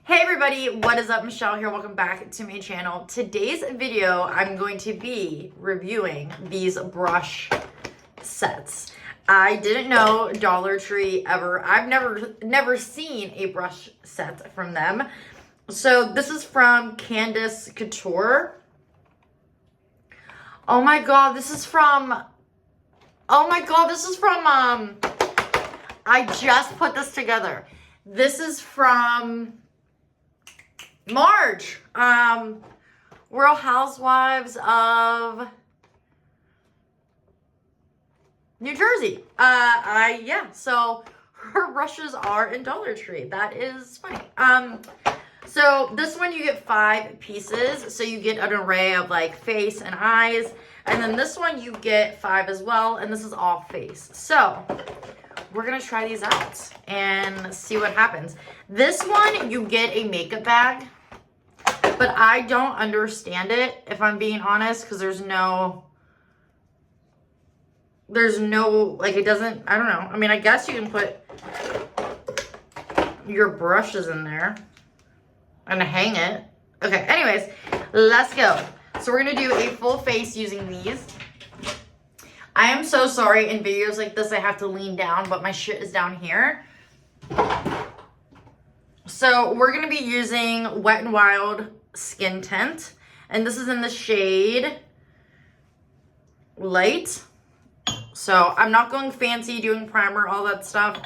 Hey everybody, what is up? Michelle here. Welcome back to my channel. Today's video, I'm going to be reviewing these brush sets. I didn't know Dollar Tree ever. I've never seen a brush set from them. So this is from Candace Couture. Oh my god, this is from I just put this together. This is from Marge, Real Housewives of New Jersey. Yeah, so her brushes are in Dollar Tree. That is funny. So this one you get 5 pieces. So you get an array of like face and eyes. And then this one you get 5 as well. And this is all face. So we're going to try these out and see what happens. This one you get a makeup bag. But I don't understand it, if I'm being honest, because there's no, like, it doesn't, I don't know. I mean, I guess you can put your brushes in there and hang it. Okay, anyways, let's go. So we're going to do a full face using these. I am so sorry, in videos like this, I have to lean down, but my shit is down here. So we're going to be using Wet n Wild Skin Tint, and this is in the shade Light. So I'm not going fancy doing primer, all that stuff.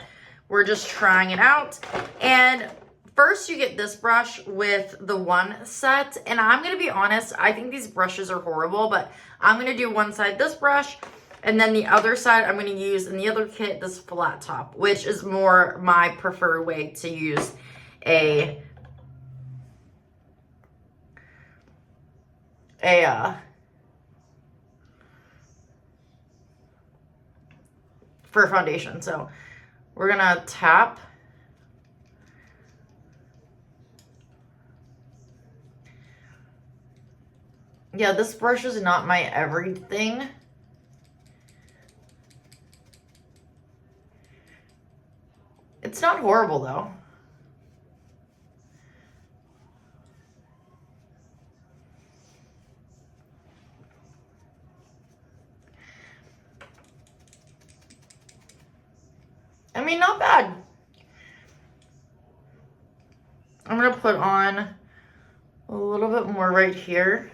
We're just trying it out. And first you get this brush with the one set, and I'm gonna be honest, I think these brushes are horrible, but I'm gonna do one side this brush, and then the other side I'm gonna use in the other kit this flat top, which is more my preferred way to use for foundation. So we're gonna tap. Yeah, this brush is not my everything. It's not horrible though. I mean, not bad. I'm going to put on a little bit more right here.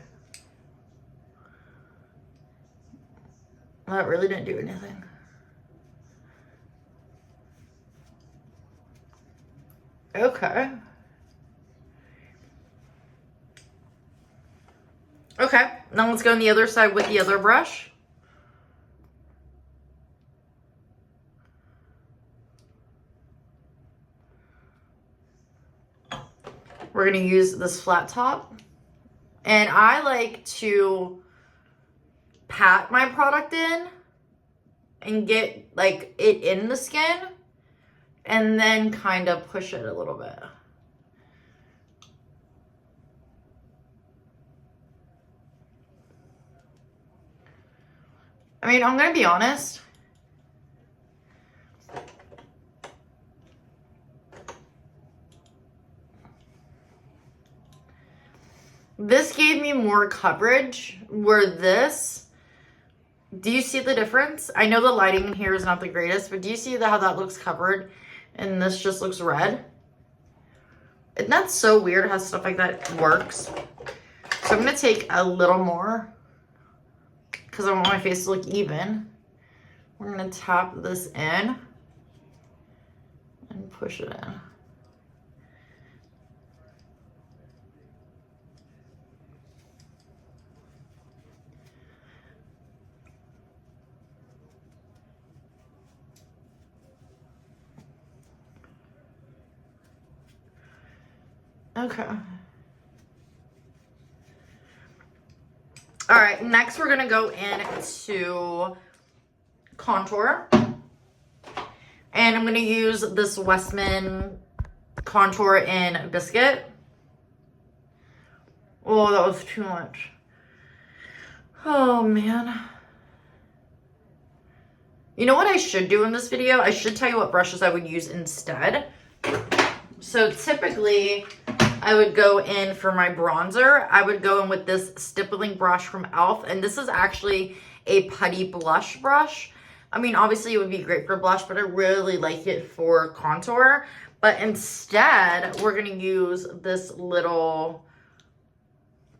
That really didn't do anything. Okay. Okay, now let's go on the other side with the other brush. We're going to use this flat top. And I like to pat my product in and get like it in the skin and then kind of push it a little bit. I mean, I'm going to be honest. This gave me more coverage, where this, do you see the difference? I know the lighting in here is not the greatest, but do you see how that looks covered and this just looks red? And that's so weird how stuff like that works. So I'm going to take a little more because I want my face to look even. We're going to tap this in and push it in. Okay. All right, next we're gonna go into contour. And I'm gonna use this Westman contour in Biscuit. Oh, that was too much. Oh, man. You know what I should do in this video? I should tell you what brushes I would use instead. So typically, I would go in for my bronzer. I would go in with this stippling brush from e.l.f. And this is actually a putty blush brush. I mean, obviously it would be great for blush, but I really like it for contour. But instead, we're going to use this little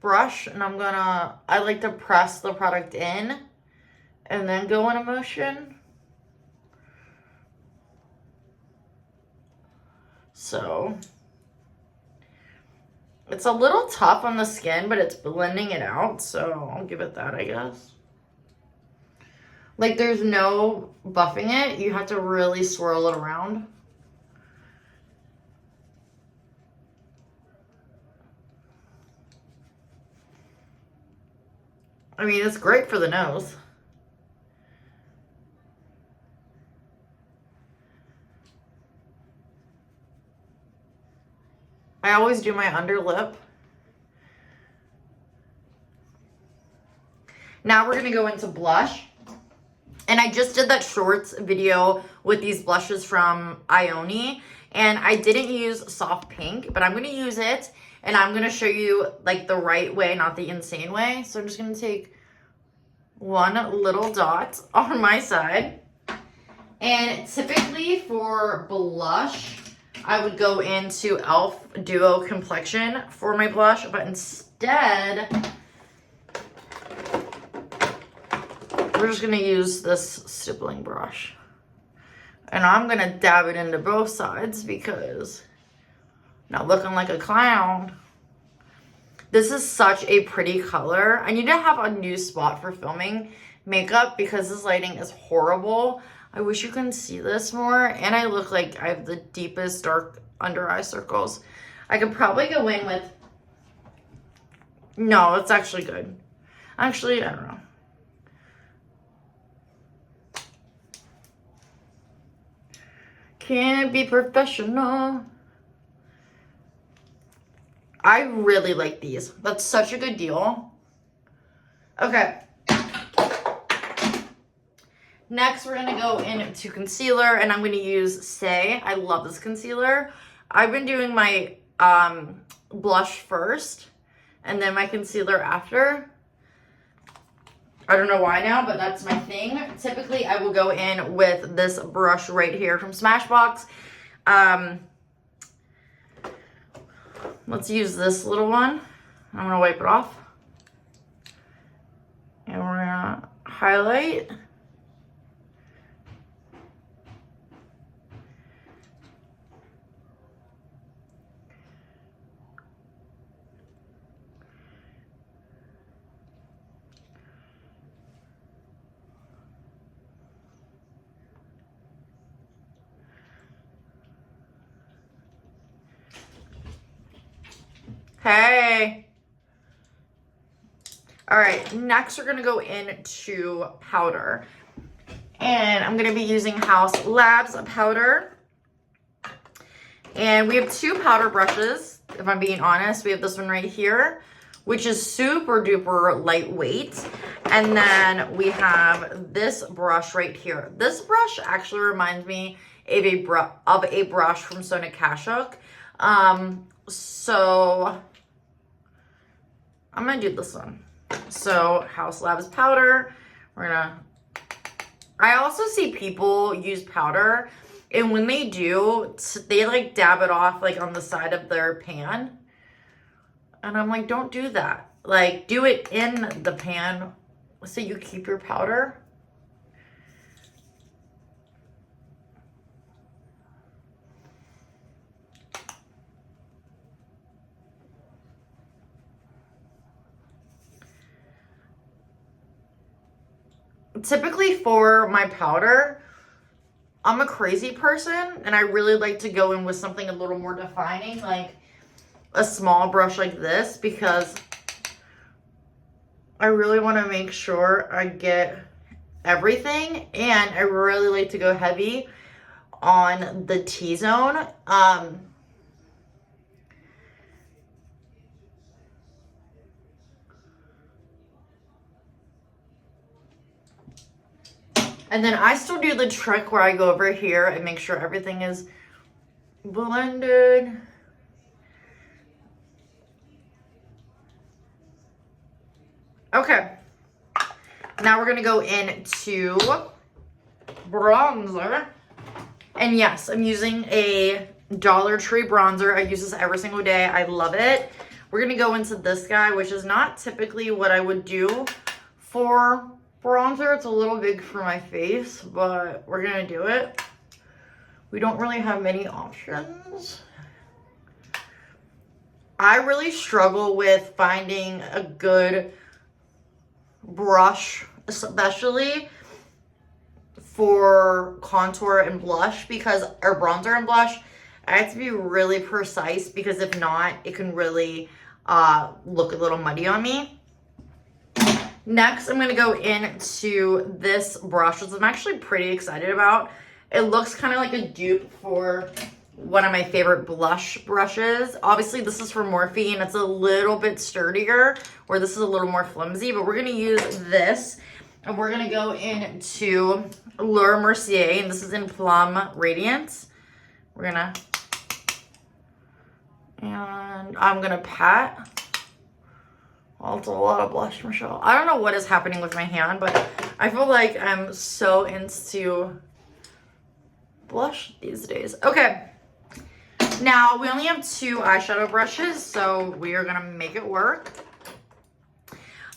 brush. And I like to press the product in and then go in a motion. So it's a little tough on the skin, but it's blending it out. So I'll give it that, I guess. Like, there's no buffing it. You have to really swirl it around. I mean, it's great for the nose. I always do my under lip. Now we're going to go into blush. And I just did that shorts video with these blushes from Ioni. And I didn't use soft pink, but I'm going to use it. And I'm going to show you like the right way, not the insane way. So I'm just going to take one little dot on my side. And typically for blush, I would go into e.l.f. Duo Complexion for my blush. But instead, we're just going to use this stippling brush. And I'm going to dab it into both sides because not looking like a clown. This is such a pretty color. I need to have a new spot for filming makeup because this lighting is horrible. I wish you can see this more. And I look like I have the deepest dark under eye circles. I could probably go in with... No, it's actually good. Actually, I don't know. Can't be professional. I really like these. That's such a good deal. Okay. Next, we're going to go into concealer, and I'm going to use Say. I love this concealer. I've been doing my blush first, and then my concealer after. I don't know why now, but that's my thing. Typically, I will go in with this brush right here from Smashbox. Let's use this little one. I'm going to wipe it off. And we're going to highlight. Hey. All right, next we're gonna go into powder. And I'm gonna be using Haus Labs powder. And we have two powder brushes, if I'm being honest. We have this one right here, which is super duper lightweight. And then we have this brush right here. This brush actually reminds me of a brush from Sonia Kashuk. So I'm going to do this one. So Haus Labs powder. I also see people use powder, and when they do, they like dab it off like on the side of their pan. And I'm like, don't do that. Like, do it in the pan so you keep your powder. Typically for my powder, I'm a crazy person and I really like to go in with something a little more defining, like a small brush like this, because I really want to make sure I get everything, and I really like to go heavy on the T-zone. And then I still do the trick where I go over here and make sure everything is blended. Okay. Now we're going to go into bronzer. And yes, I'm using a Dollar Tree bronzer. I use this every single day. I love it. We're going to go into this guy, which is not typically what I would do for bronzer. It's a little big for my face, but we're going to do it. We don't really have many options. I really struggle with finding a good brush, especially for contour and blush, or bronzer and blush. I have to be really precise because if not, it can really look a little muddy on me. Next, I'm going to go into this brush, which I'm actually pretty excited about. It looks kind of like a dupe for one of my favorite blush brushes. Obviously, this is from Morphe, and it's a little bit sturdier, where this is a little more flimsy, but we're going to use this, and we're going to go into Laura Mercier, and this is in Plum Radiance. We're going to, and I'm going to pat. Well, it's a lot of blush, Michelle. I don't know what is happening with my hand, but I feel like I'm so into blush these days. Okay. Now, we only have 2 eyeshadow brushes, so we are going to make it work.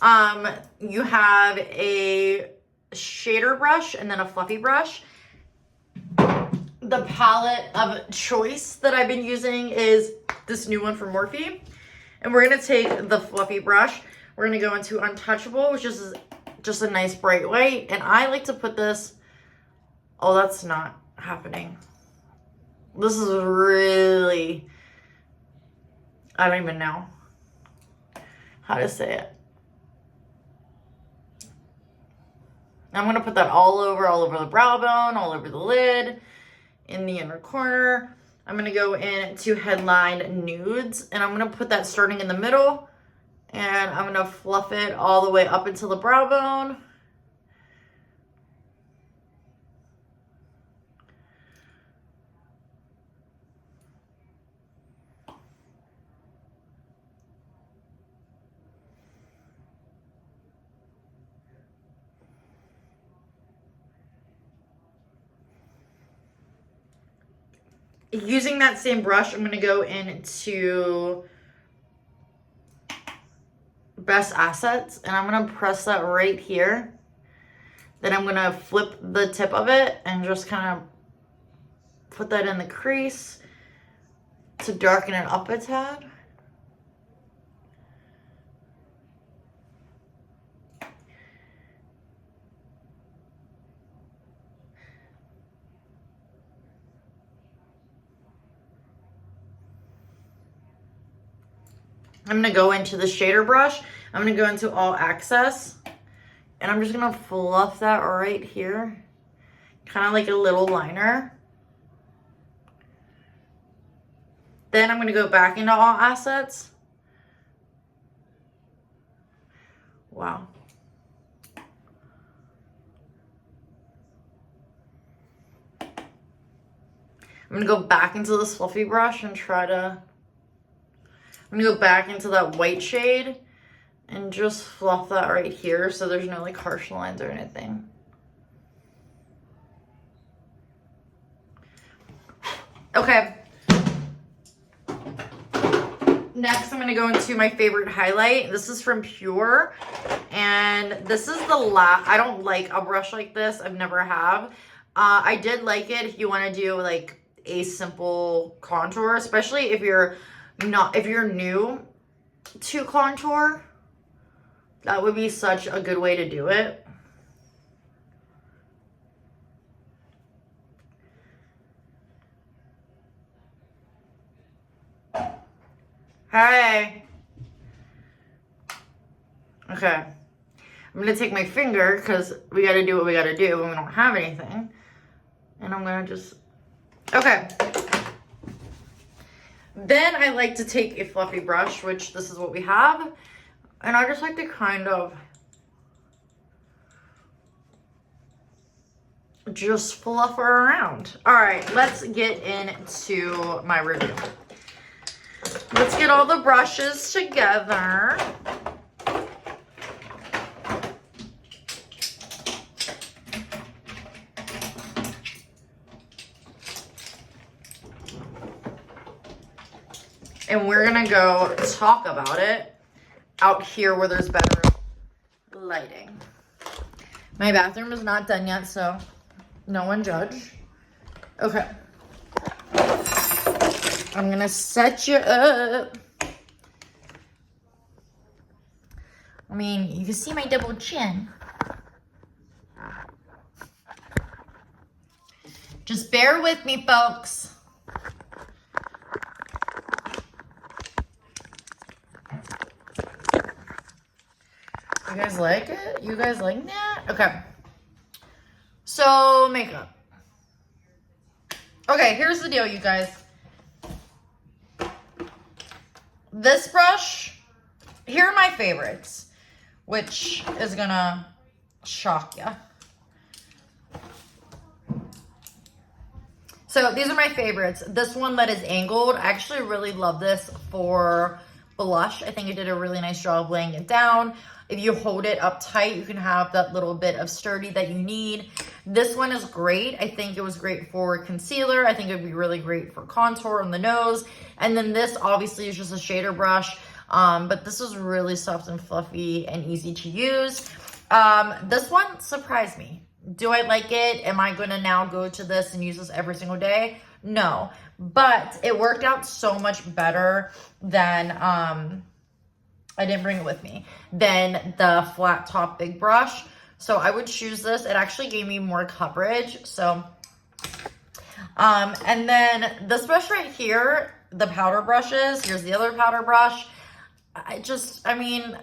You have a shader brush and then a fluffy brush. The palette of choice that I've been using is this new one from Morphe. And we're going to take the fluffy brush. We're going to go into Untouchable, which is just a nice bright white. And I like to put this... Oh, that's not happening. This is really... I don't even know how to say it. I'm going to put that all over the brow bone, all over the lid, in the inner corner. I'm going to go into Headline Nudes, and I'm going to put that starting in the middle, and I'm going to fluff it all the way up into the brow bone. Using that same brush, I'm going to go into Best Assets, and I'm going to press that right here. Then I'm going to flip the tip of it and just kind of put that in the crease to darken it up a tad. I'm going to go into the shader brush. I'm going to go into All Access. And I'm just going to fluff that right here. Kind of like a little liner. Then I'm going to go back into All Assets. Wow. I'm going to go back into this fluffy brush and try to... I'm going to go back into that white shade and just fluff that right here so there's no like harsh lines or anything. Okay. Next, I'm going to go into my favorite highlight. This is from Pure. And this is the I don't like a brush like this. I've never have. I did like it if you want to do like a simple contour, especially if you're new to contour. That would be such a good way to do it. Hey. Okay. I'm going to take my finger because we got to do what we got to do when we don't have anything. And I'm going to just... Okay. Then I like to take a fluffy brush, which this is what we have. And I just like to kind of just fluff her around. All right, let's get into my review. Let's get all the brushes together. And we're gonna go talk about it out here where there's better lighting. My bathroom is not done yet, so no one judge. Okay. I'm gonna set you up. I mean, you can see my double chin. Just bear with me, folks. You guys like it? You guys like that? Okay. So, makeup. Okay, here's the deal, you guys. This brush, here are my favorites, which is gonna shock you. So these are my favorites. This one that is angled, I actually really love this for blush. I think it did a really nice job laying it down. If you hold it up tight, you can have that little bit of sturdy that you need. This one is great. I think it was great for concealer. I think it would be really great for contour on the nose. And then this obviously is just a shader brush. But this is really soft and fluffy and easy to use. This one surprised me. Do I like it? Am I going to now go to this and use this every single day? No. But it worked out so much better than, I didn't bring it with me, than the flat top big brush. So I would choose this. It actually gave me more coverage. So, and then this brush right here, the powder brushes, here's the other powder brush. I mean,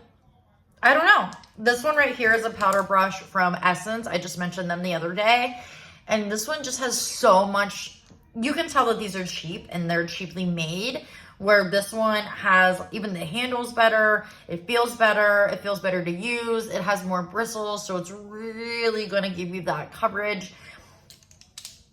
I don't know. This one right here is a powder brush from Essence. I just mentioned them the other day. And this one just has so much, you can tell that these are cheap and they're cheaply made, where this one has, even the handle's better, it feels better to use, it has more bristles, so it's really gonna give you that coverage.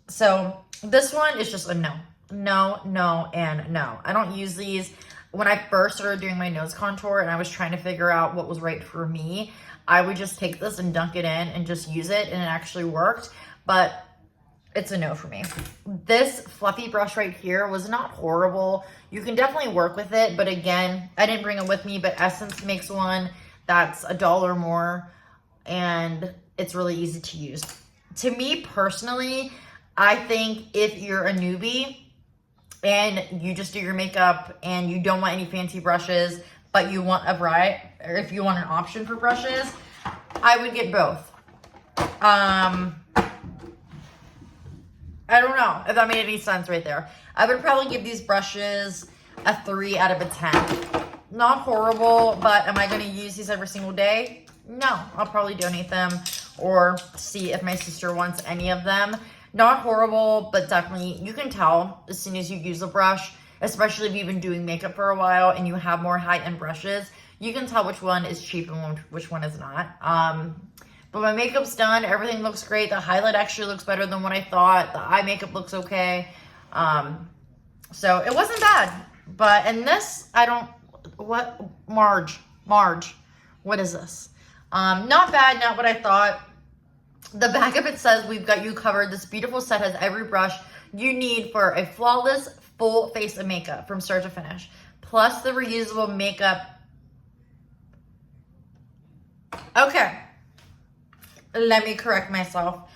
So this one is just a no. No, no, and no. I don't use these. When I first started doing my nose contour and I was trying to figure out what was right for me, I would just take this and dunk it in and just use it, and it actually worked, but it's a no for me. This fluffy brush right here was not horrible. You can definitely work with it, but again, I didn't bring it with me, but Essence makes one that's $1 more, and it's really easy to use. To me personally, I think if you're a newbie, and you just do your makeup and you don't want any fancy brushes, but you want a variety, or if you want an option for brushes, I would get both. I don't know if that made any sense right there. I would probably give these brushes a 3 out of a 10. Not horrible, but am I going to use these every single day? No, I'll probably donate them or see if my sister wants any of them. Not horrible, but definitely you can tell as soon as you use a brush, especially if you've been doing makeup for a while and you have more high-end brushes, you can tell which one is cheap and which one is not. But my makeup's done. Everything looks great. The highlight actually looks better than what I thought. The eye makeup looks okay. So it wasn't bad. But, and this, Marge, what is this? Not bad, not what I thought. The back of it says, we've got you covered. This beautiful set has every brush you need for a flawless full face of makeup from start to finish. Plus the reusable makeup. Okay. Let me correct myself.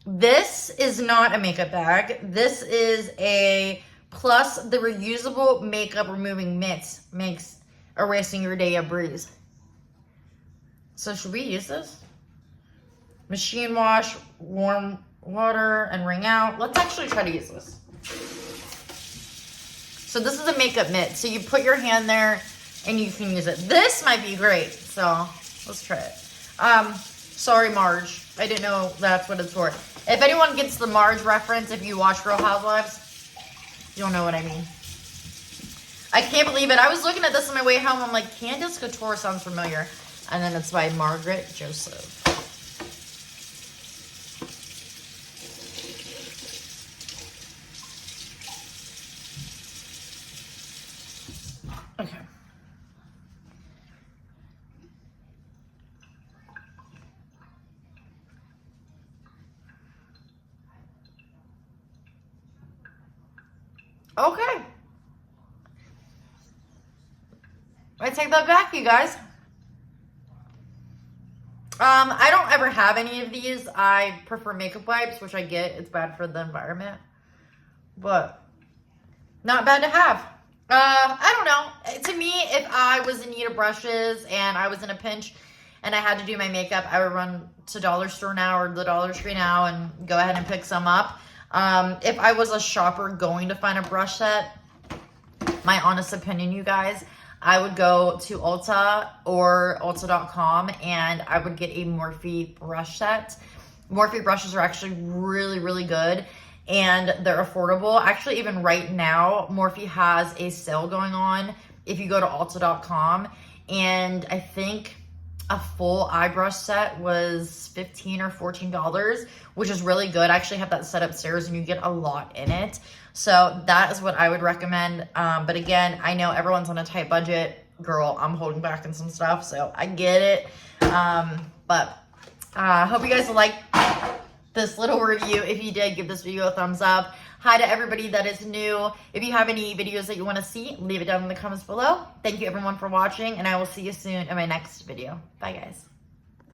This is not a makeup bag. This is a plus the reusable makeup removing mitts makes erasing your day a breeze. So should we use this? Machine wash, warm water, and wring out. Let's actually try to use this. So this is a makeup mitt. So you put your hand there and you can use it. This might be great. So let's try it. Sorry, Marge. I didn't know that's what it's for. If anyone gets the Marge reference, if you watch Real Housewives, you'll know what I mean. I can't believe it. I was looking at this on my way home. I'm like, Candace Couture sounds familiar. And then it's by Margaret Joesph. Okay. Okay. I take that back, you guys. I don't ever have any of these. I prefer makeup wipes, which I get. It's bad for the environment. But not bad to have. I don't know. To me, if I was in need of brushes and I was in a pinch and I had to do my makeup, I would run to Dollar Store now or the Dollar Tree now and go ahead and pick some up. If I was a shopper going to find a brush set, my honest opinion, you guys, I would go to Ulta or Ulta.com and I would get a Morphe brush set. Morphe brushes are actually really, really good. And they're affordable. Actually, even right now, Morphe has a sale going on if you go to Ulta.com. And I think a full eye brush set was $15 or $14, which is really good. I actually have that set upstairs and you get a lot in it. So that is what I would recommend. But again, I know everyone's on a tight budget. Girl, I'm holding back on some stuff, so I get it. But I hope you guys like this little review. If you did, give this video a thumbs up. Hi to everybody that is new. If you have any videos that you want to see, leave it down in the comments below. Thank you everyone for watching, and I will see you soon in my next video. Bye guys.